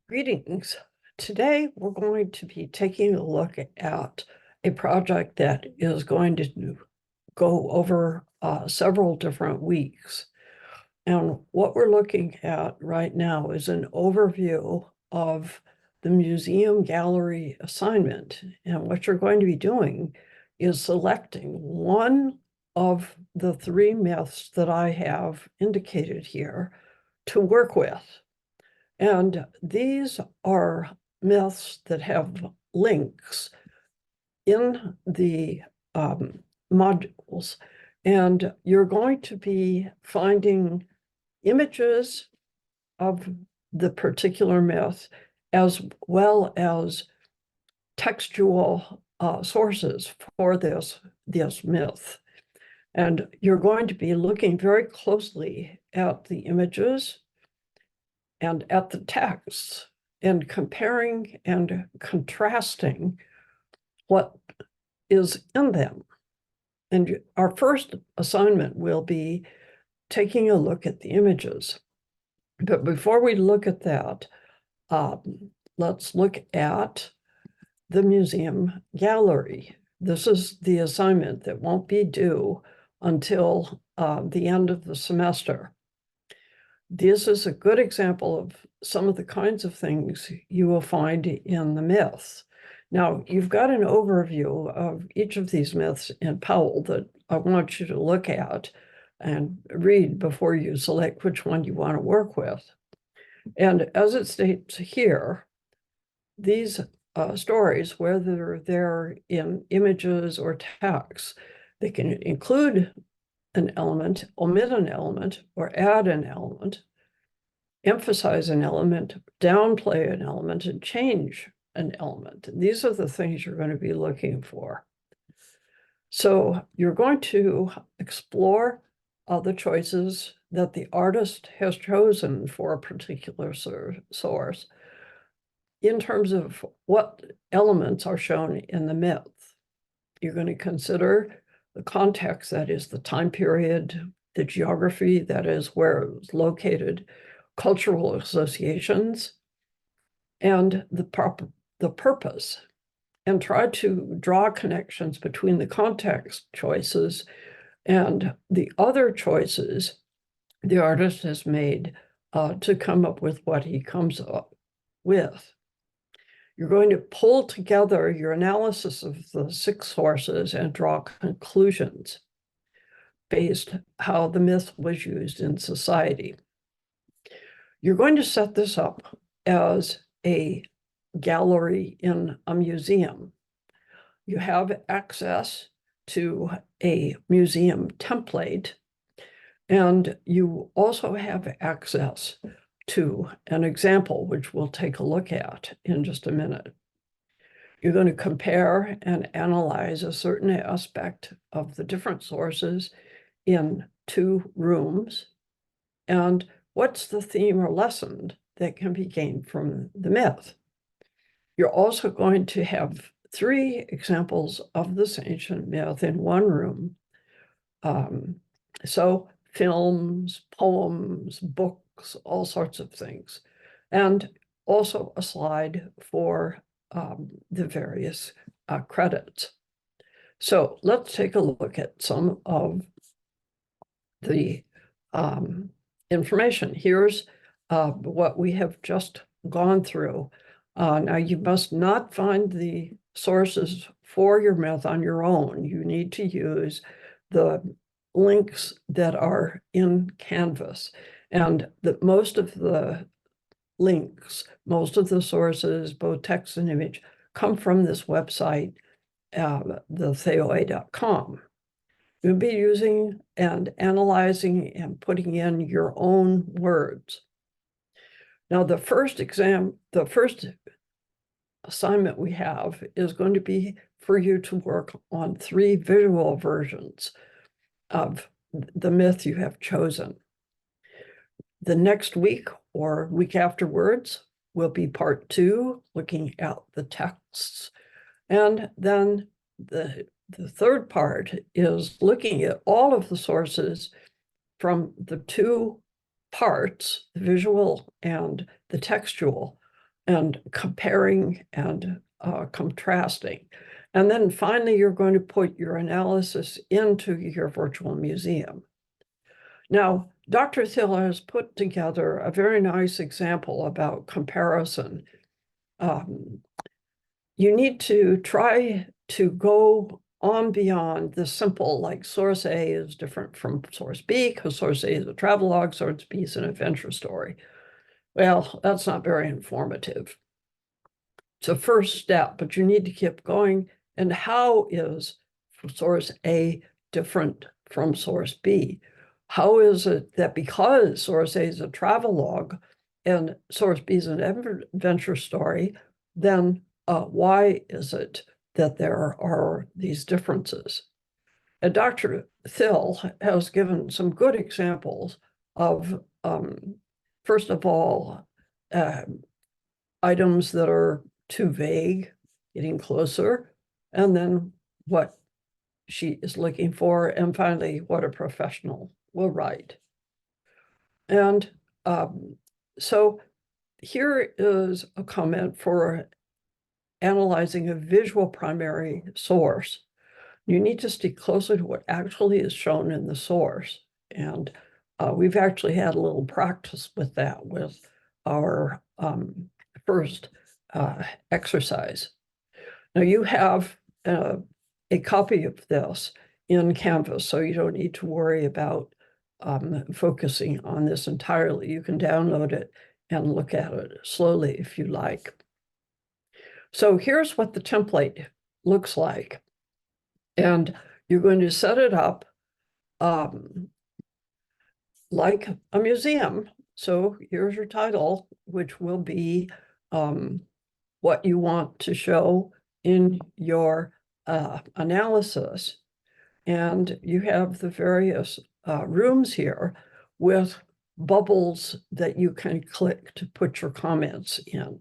Greetings. Today, we're going to be taking a look at a project that is going to go over several different weeks. And what we're looking at right now is an overview of the museum gallery assignment. And what you're going to be doing is selecting one of the three myths that I have indicated here to work with. And these are myths that have links in the modules. And you're going to be finding images of the particular myth as well as textual sources for this myth. And you're going to be looking very closely at the images and at the texts and comparing and contrasting what is in them. And our first assignment will be taking a look at the images. But before we look at that, let's look at the museum gallery. This is the assignment that won't be due until the end of the semester. This is a good example of some of the kinds of things you will find in the myths. Now, you've got an overview of each of these myths in Powell that I want you to look at and read before you select which one you want to work with. And as it states here, these stories, whether they're in images or text, they can include an element, omit an element, or add an element, emphasize an element, downplay an element, and change an element. These are the things you're going to be looking for. So you're going to explore the choices that the artist has chosen for a particular source in terms of what elements are shown in the myth. You're going to consider the context, that is the time period, the geography, that is where it was located, cultural associations, and the purpose, and try to draw connections between the context choices and the other choices the artist has made to come up with what he comes up with. You're going to pull together your analysis of the 6 sources and draw conclusions based how the myth was used in society. You're going to set this up as a gallery in a museum. You have access to a museum template, and you also have access to an example, which we'll take a look at in just a minute. You're going to compare and analyze a certain aspect of the different sources in 2 rooms. And what's the theme or lesson that can be gained from the myth? You're also going to have 3 examples of this ancient myth in 1 room. So films, poems, books, all sorts of things. And also a slide for the various credits. So let's take a look at some of the information. Here's what we have just gone through. Now, you must not find the sources for your myth on your own. You need to use the links that are in Canvas. And most of the links, most of the sources, both text and image, come from this website, thetheoi.com. You'll be using and analyzing and putting in your own words. Now, the first assignment we have is going to be for you to work on 3 visual versions of the myth you have chosen. The next week or week afterwards will be part 2, looking at the texts. And then the third part is looking at all of the sources from the 2 parts, the visual and the textual, and comparing and contrasting. And then finally, you're going to put your analysis into your virtual museum. Now, Dr. Thill has put together a very nice example about comparison. You need to try to go on beyond the simple, like source A is different from source B because source A is a travelogue, source B is an adventure story. Well, that's not very informative. It's a first step, but you need to keep going. And how is source A different from source B? How is it that because source A is a travelogue and source B is an adventure story, then why is it that there are these differences? And Dr. Thill has given some good examples of, first of all, items that are too vague, getting closer, and then what she is looking for, and finally, what a professional will write. And so here is a comment for analyzing a visual primary source. You need to stick closer to what actually is shown in the source. And we've actually had a little practice with that with our first exercise. Now you have a copy of this in Canvas, so you don't need to worry about focusing on this entirely. You can download it and look at it slowly if you like. So here's what the template looks like. And you're going to set it up like a museum. So here's your title, which will be what you want to show in your analysis. And you have the various rooms here with bubbles that you can click to put your comments in.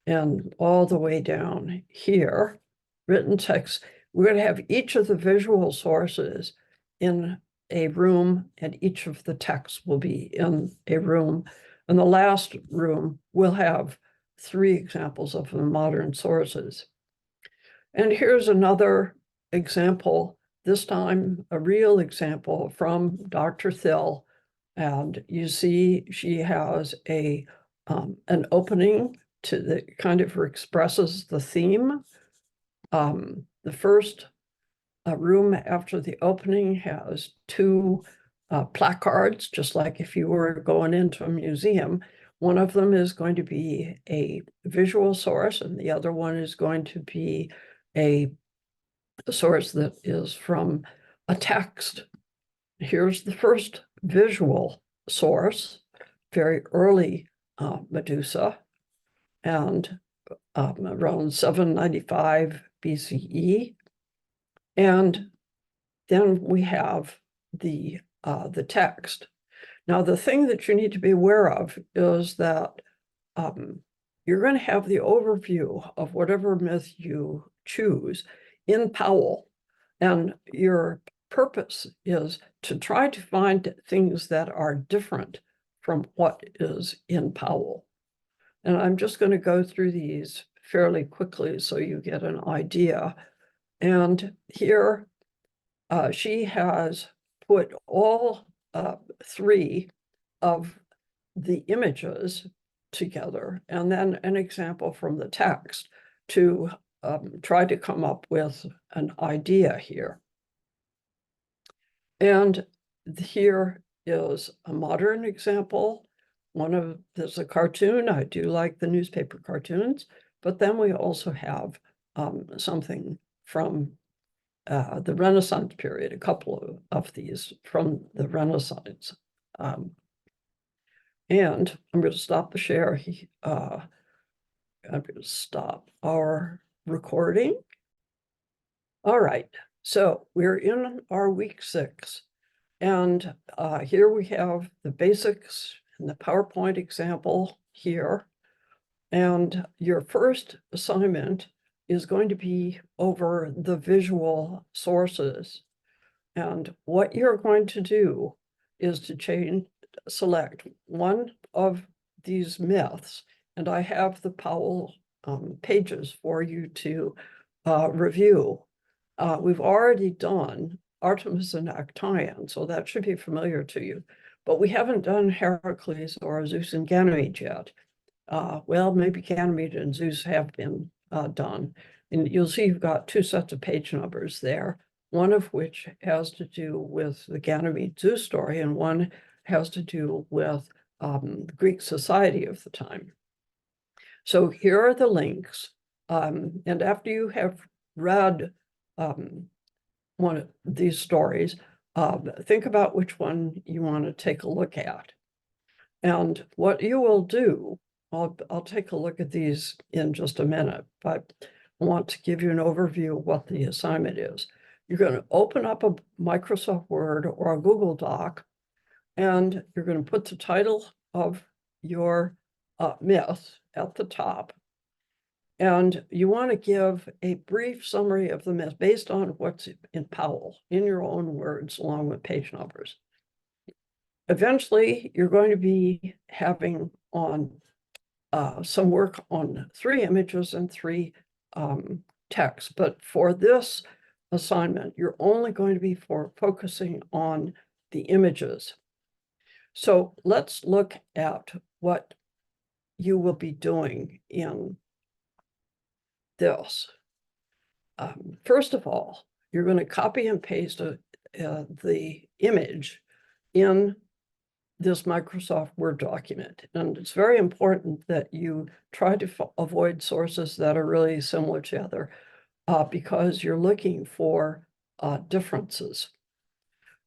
And all the way down here, written text, we're going to have each of the visual sources in a room, and each of the texts will be in a room. And the last room will have 3 examples of the modern sources. And here's another example, this time a real example from Dr. Thill. And you see she has an opening to that kind of expresses the theme. The first room after the opening has 2 placards, just like if you were going into a museum. One of them is going to be a visual source, and the other one is going to be a source that is from a text. Here's the first visual source, very early Medusa, and around 795 BCE. And then we have the text. Now, the thing that you need to be aware of is that you're going to have the overview of whatever myth you choose in Powell. And your purpose is to try to find things that are different from what is in Powell. And I'm just going to go through these fairly quickly so you get an idea. And here she has put all 3 of the images together, and then an example from the text to try to come up with an idea here. And here is a modern example. There's a cartoon. I do like the newspaper cartoons, but then we also have something from the Renaissance period, a couple of these from the Renaissance. And I'm going to stop the share. I'm going to stop our recording. All right, so we're in our week 6. And here we have the basics and the PowerPoint example here. And your first assignment is going to be over the visual sources. And what you're going to do is to select one of these myths And I have the Powell pages for you to review. We've already done Artemis and Actaeon, so that should be familiar to you. But we haven't done Heracles or Zeus and Ganymede yet. Well, maybe Ganymede and Zeus have been done. And you'll see you've got two sets of page numbers there, one of which has to do with the Ganymede-Zeus story, and one has to do with the Greek society of the time. So here are the links. And after you have read one of these stories, think about which one you want to take a look at. And what you will do, I'll take a look at these in just a minute, but I want to give you an overview of what the assignment is. You're going to open up a Microsoft Word or a Google Doc, and you're going to put the title of your myth at the top. And you want to give a brief summary of the myth based on what's in Powell, in your own words, along with page numbers. Eventually, you're going to be having on some work on 3 images and 3 texts. But for this assignment, you're only going to be focusing on the images. So let's look at what you will be doing in this. First of all, you're going to copy and paste the image in this Microsoft Word document. And it's very important that you try to avoid sources that are really similar to each other because you're looking for differences.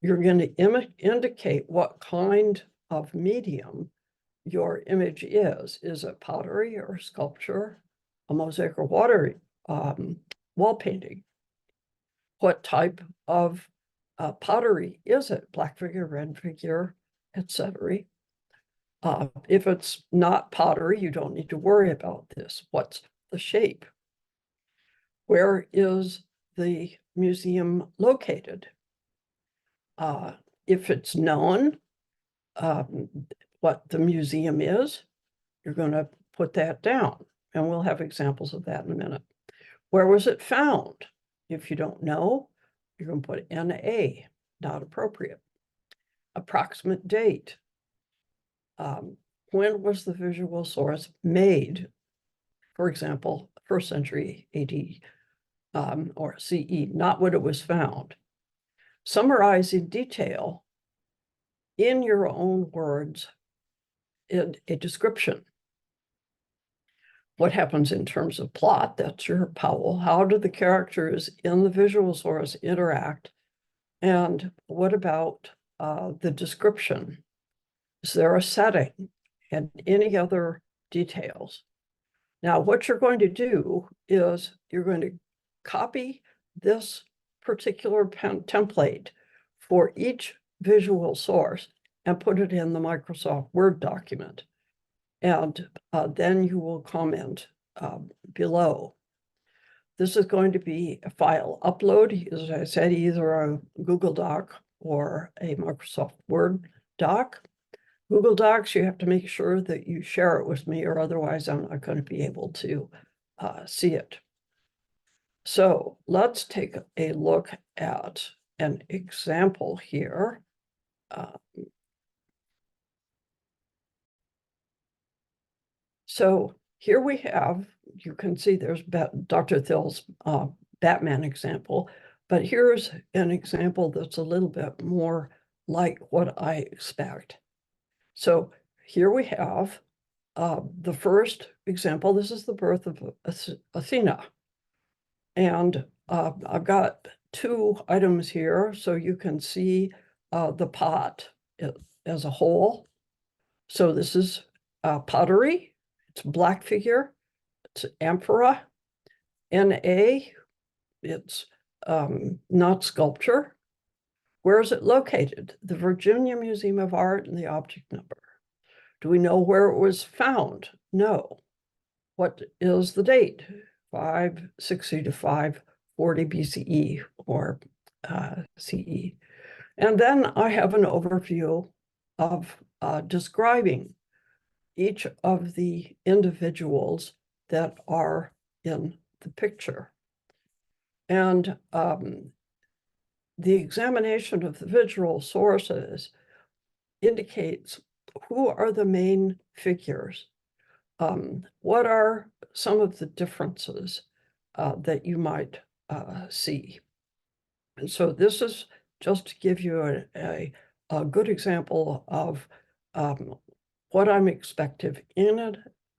You're going to indicate what kind of medium your image is. Is it pottery or sculpture, a mosaic or wall painting? What type of pottery is it? Black figure, red figure, etc. If it's not pottery, you don't need to worry about this. What's the shape? Where is the museum located? If it's known what the museum is, you're going to put that down, and we'll have examples of that in a minute. Where was it found? If you don't know, you're going to put NA, not appropriate. Approximate date. When was the visual source made? For example, 1st century AD or CE, not when it was found. Summarize in detail, in your own words, in a description. What happens in terms of plot? That's your Powell. How do the characters in the visual source interact? And what about the description? Is there a setting and any other details? Now, what you're going to do is you're going to copy this particular template for each visual source and put it in the Microsoft Word document. And then you will comment below. This is going to be a file upload, as I said, either a Google Doc or a Microsoft Word doc. Google Docs, you have to make sure that you share it with me, or otherwise I'm not going to be able to see it. So let's take a look at an example here. So here we have, you can see there's Dr. Thill's Batman example, but here's an example that's a little bit more like what I expect. So here we have the first example. This is the birth of Athena. And I've got 2 items here, so you can see the pot as a whole. So this is pottery. It's black figure. It's amphora. NA, it's not sculpture. Where is it located? The Virginia Museum of Art and the object number. Do we know where it was found? No. What is the date? 560 to 540 BCE or CE. And then I have an overview of describing each of the individuals that are in the picture. And the examination of the visual sources indicates who are the main figures. What are some of the differences that you might see? And so this is just to give you a good example of what I'm expecting in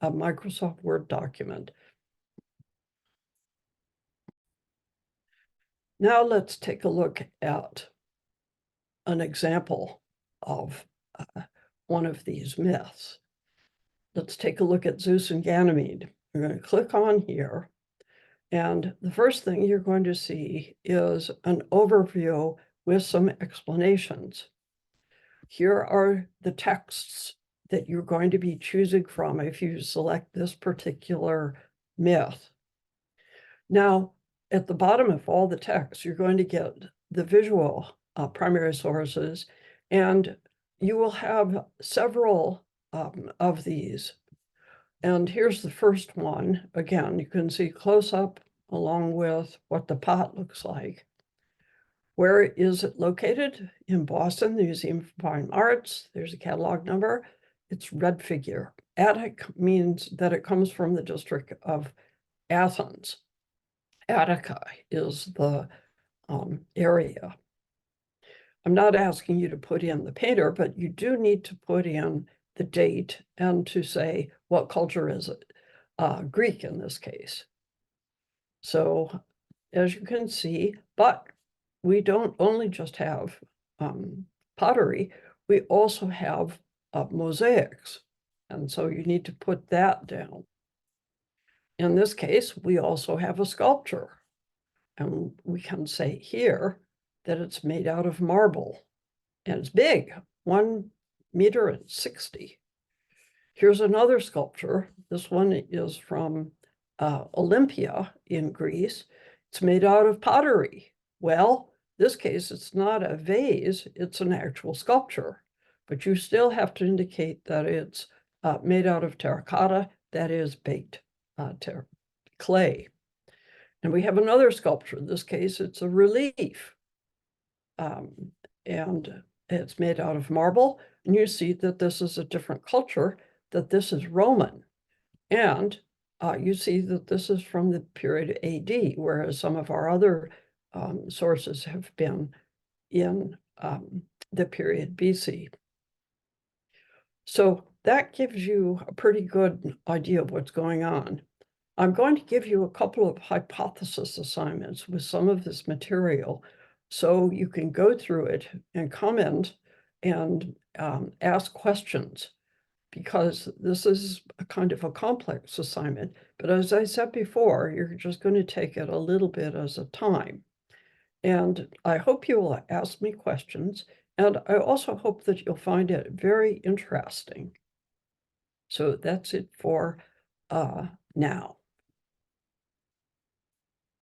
a Microsoft Word document. Now let's take a look at an example of one of these myths. Let's take a look at Zeus and Ganymede. We're going to click on here, and the first thing you're going to see is an overview with some explanations. Here are the texts that you're going to be choosing from if you select this particular myth. Now, at the bottom of all the text, you're going to get the visual primary sources, and you will have several of these. And here's the first one. Again, you can see close up along with what the pot looks like. Where is it located? In Boston, the Museum of Fine Arts. There's a catalog number. It's red figure. Attic means that it comes from the district of Athens. Attica is the area. I'm not asking you to put in the painter, but you do need to put in the date and to say what culture is it, Greek in this case. So as you can see, but we don't only just have pottery, we also have mosaics. And so you need to put that down. In this case, we also have a sculpture. And we can say here that it's made out of marble. And it's big, 1 meter and 60. Here's another sculpture. This one is from Olympia in Greece. It's made out of pottery. Well, this case, it's not a vase, it's an actual sculpture. But you still have to indicate that it's made out of terracotta, that is baked clay. And we have another sculpture. In this case, it's a relief. And it's made out of marble. And you see that this is a different culture, that this is Roman. And you see that this is from the period AD, whereas some of our other sources have been in the period BC. So that gives you a pretty good idea of what's going on. I'm going to give you a couple of hypothesis assignments with some of this material so you can go through it and comment and ask questions, because this is a kind of a complex assignment. But as I said before, you're just going to take it a little bit as a time. And I hope you will ask me questions. And I also hope that you'll find it very interesting. So that's it for now.